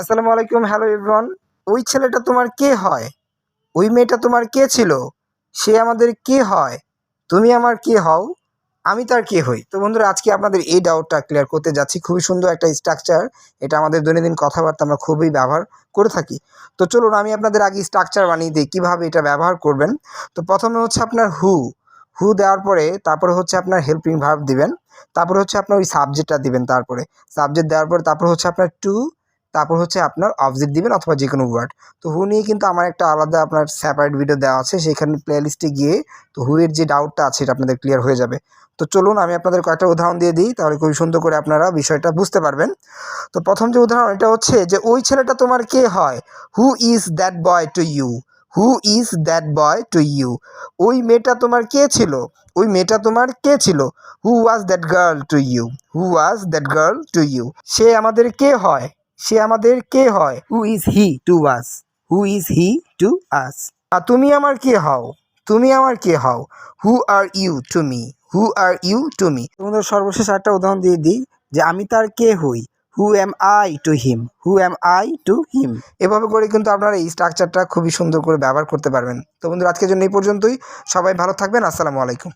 আসসালামু আলাইকুম। Hello everyone. ওই ছেলেটা তোমার কে হয়? ওই মেয়েটা তোমার কে ছিল? সে আমাদের কে হয়? তুমি আমার কে হও? আমি তার কে হই? তো বন্ধুরা, আজকে আপনাদের এই ডাউটটা ক্লিয়ার করতে যাচ্ছি। খুবই সুন্দর একটা স্ট্রাকচার। এটা আমাদের দৈনন্দিন কথাবার্তা আমরা খুবই ব্যবহার করে থাকি। তো চলুন আমি আপনাদের আগে স্ট্রাকচার বানিয়ে দিই কীভাবে এটা ব্যবহার করবেন। তো প্রথমে হচ্ছে আপনার হু দেওয়ার পরে তারপরে হচ্ছে আপনার হেল্পিং ভার্ব দিবেন। তারপরে হচ্ছে আপনার ওই সাবজেক্টটা দিবেন। তারপরে সাবজেক্ট দেওয়ার পরে তারপর হচ্ছে আপনার টু, তারপর হচ্ছে আপনার অবজেক্ট দিবেন অথবা যে কোনো ওয়ার্ড। তো হু নিয়ে কিন্তু আমার একটা আলাদা আপনার সেপারেট ভিডিও দেওয়া আছে, সেখানে প্লেলিস্টে গিয়ে তো হু এর যে ডাউটটা আছে এটা আপনাদের ক্লিয়ার হয়ে যাবে। তো চলুন আমি আপনাদের কয়েকটা উদাহরণ দিয়ে দিই, তাহলে খুবই সুন্দর করে আপনারা বিষয়টা বুঝতে পারবেন। তো প্রথম যে উদাহরণ এটা হচ্ছে যে ওই ছেলেটা তোমার কে হয়? Who is that boy to you? Who is that boy to you? ওই মেয়েটা তোমার কে ছিল? ওই মেয়েটা তোমার কে ছিল? Who was that girl to you? Who was that girl to you? সে আমাদের কে হয়? সে আমাদের কে হয়? Who is he to us? Who is he to us? আর তুমি আমার কে হও? তুমি আমার কে হও? Who are you to me? Who are you to me? তোমাদের সর্বশেষ একটা উদাহরণ দিয়ে দিই যে আমি তার কে হই? Who am I to him? Who am I to him? এভাবে করে কিন্তু আপনারা এই স্ট্রাকচারটা খুবই সুন্দর করে ব্যবহার করতে পারবেন। তো বন্ধুরা, আজকের জন্য এই পর্যন্তই। সবাই ভালো থাকবেন। আসসালামু আলাইকুম।